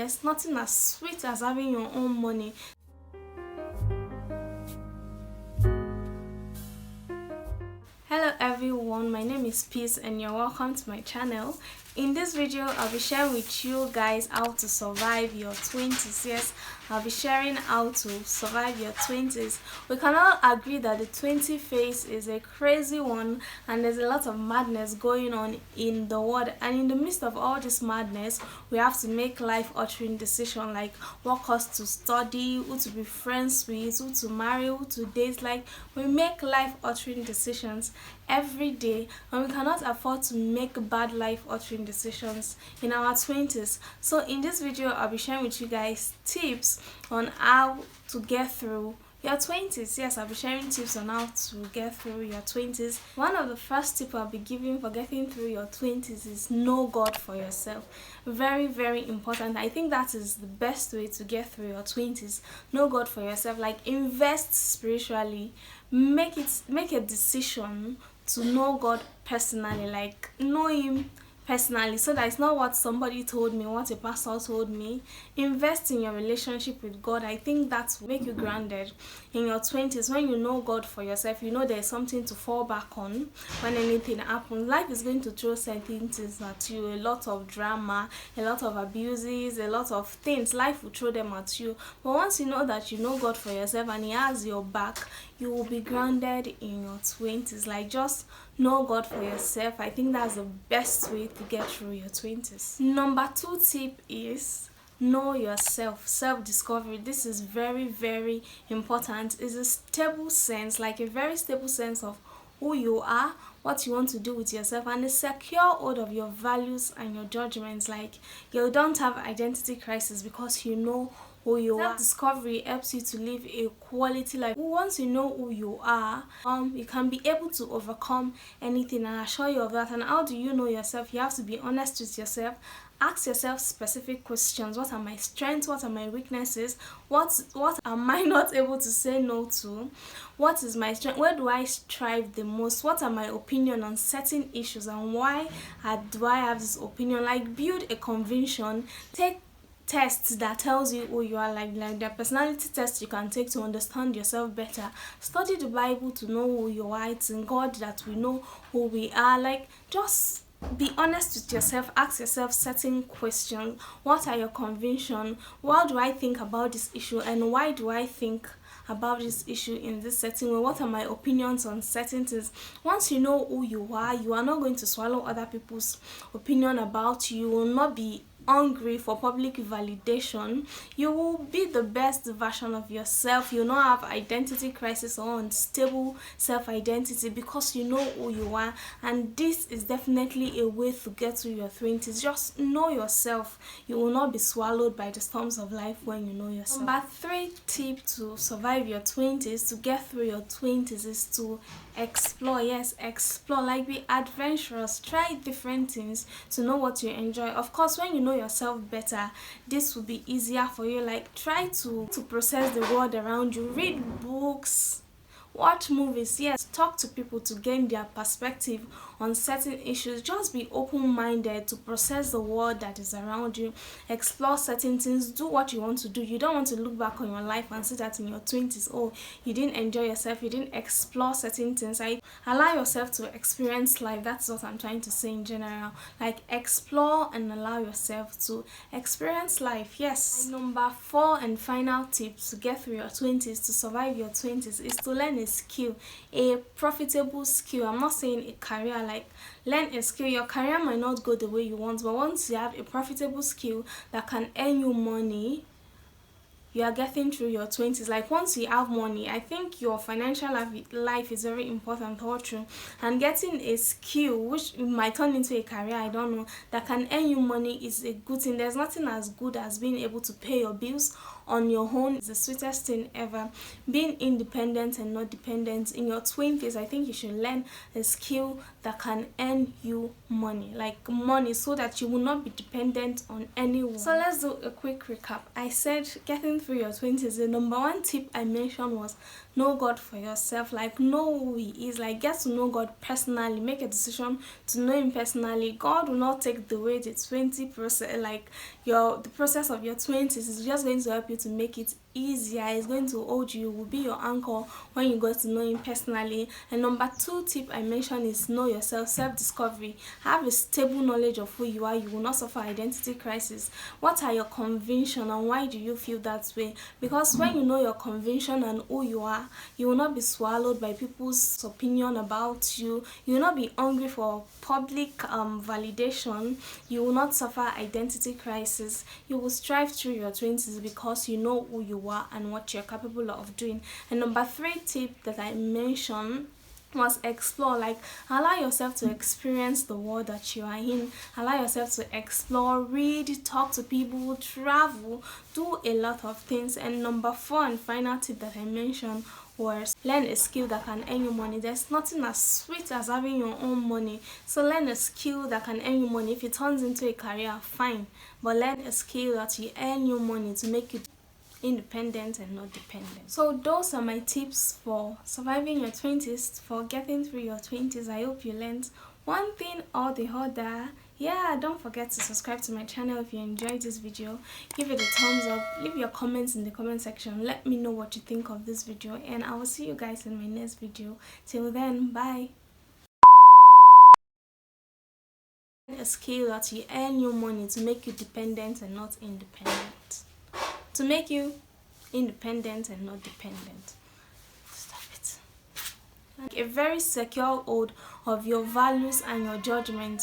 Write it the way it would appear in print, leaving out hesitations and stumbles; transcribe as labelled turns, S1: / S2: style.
S1: There's nothing as sweet as having your own money. Hello everyone, my name is Peace and you're welcome to my channel. In this video, I'll be sharing with you guys how to survive your 20s. Yes, I'll be sharing how to survive your 20s. We can all agree that the 20 phase is a crazy one and there's a lot of madness going on in the world. And in the midst of all this madness, we have to make life-altering decisions like what course to study, who to be friends with, who to marry, who to date. Like, we make life-altering decisions every day and we cannot afford to make bad life-altering decisions in our 20s. So in this video, I'll be sharing with you guys tips on how to get through your 20s. Yes, I'll be sharing tips on how to get through your 20s. One of the first tips I'll be giving for getting through your 20s is know God for yourself. Very, very important. I think that is the best way to get through your 20s. Know God for yourself. Like, invest spiritually. Make a decision to know God personally. Like, know Him personally, so that it's not what somebody told me, what a pastor told me. Invest in your relationship with God. I think that will make you grounded in your 20s. When you know God for yourself, you know there's something to fall back on when anything happens. Life is going to throw certain things at you, a lot of drama, a lot of abuses, a lot of things. Life will throw them at you, but once you know that you know God for yourself and He has your back, you will be grounded in your 20s. Like, just know God for yourself. I think that's the best way to get through your 20s. Number 2 tip is know yourself. Self-discovery. This is very, very important. It's a stable sense, like a very stable sense of who you are, what you want to do with yourself, and a secure hold of your values and your judgments. Like, you don't have identity crisis because you know who you are. Self-discovery helps you to live a quality life. Once you know who you are, you can be able to overcome anything, and I assure you of that. And how do you know yourself? You have to be honest with yourself. Ask yourself specific questions. What are my strengths? What are my weaknesses? What am I not able to say no to? What is my strength? Where do I strive the most? What are my opinion on certain issues, and why do I have this opinion? Like, build a conviction. Take tests that tells you who you are, like the personality test you can take to understand yourself better. Study the Bible to know who you are. It's in God that we know who we are. Like, just be honest with yourself. Ask yourself certain questions. What are your convictions? What do I think about this issue, and why do I think about this issue in this setting? What are my opinions on certain things? Once you know who you are not going to swallow other people's opinion about you. You will not be hungry for public validation. You will be the best version of yourself. You will not have identity crisis or unstable self-identity because you know who you are. And this is definitely a way to get to your 20s. Just know yourself. You will not be swallowed by the storms of life when you know yourself. Number 3 tip to survive your 20s, to get through your 20s, is to explore. Yes, explore. Like, be adventurous. Try different things to know what you enjoy. Of course, when you know yourself better, this will be easier for you. Like, try to process the world around you. Read books, watch movies. Yes, talk to people to gain their perspective on certain issues. Just be open-minded to process the world that is around you. Explore certain things. Do what you want to do. You don't want to look back on your life and see that in your 20s, oh, you didn't enjoy yourself, you didn't explore certain things. Allow yourself to experience life. That's what I'm trying to say in general. Like, explore and allow yourself to experience life. Yes. My number 4 and final tip to get through your 20s, to survive your 20s, is to learn a skill, a profitable skill. I'm not saying a career. Like, learn a skill. Your career might not go the way you want, but once you have a profitable skill that can earn you money, you are getting through your 20s. Like, once you have money, I think your financial life is very important also. And getting a skill which might turn into a career, I don't know, that can earn you money is a good thing. There's nothing as good as being able to pay your bills on your own. It's the sweetest thing ever. Being independent and not dependent. In your 20s, I think you should learn a skill that can earn you money, like money, so that you will not be dependent on anyone. So let's do a quick recap. I said getting through your 20s, the number 1 tip I mentioned was know God for yourself. Like, know who He is. Like, get to know God personally. Make a decision to know Him personally. God will not take the weight. It's 20%. Like, the process of your 20s is just going to help you to make it easier. It's going to hold you, will be your anchor when you get to know him personally. And number 2 tip I mentioned is know yourself, self-discovery. Have a stable knowledge of who you are. You will not suffer identity crisis. What are your convictions and why do you feel that way? Because when you know your conviction and who you are, you will not be swallowed by people's opinion about you. You will not be hungry for public validation. You will not suffer identity crisis. You will strive through your 20s because you know who you are and what you're capable of doing. And number 3 tip that I mentioned was explore. Like, allow yourself to experience the world that you are in. Allow yourself to explore, read, talk to people, travel, do a lot of things. And number 4 and final tip that I mentioned was learn a skill that can earn you money. There's nothing as sweet as having your own money. So learn a skill that can earn you money. If it turns into a career, fine, but learn a skill that will earn you money to make you independent and not dependent. So those are my tips for surviving your 20s, for getting through your 20s. I hope you learned one thing or the other. Yeah, don't forget to subscribe to my channel if you enjoyed this video. Give it a thumbs up, leave your comments in the comment section, let me know what you think of this video, and I will see you guys in my next video. Till then, bye. A skill that will earn you money to make you dependent and not independent. To make you independent and not dependent. Stop it. Like a very secure hold of your values and your judgment.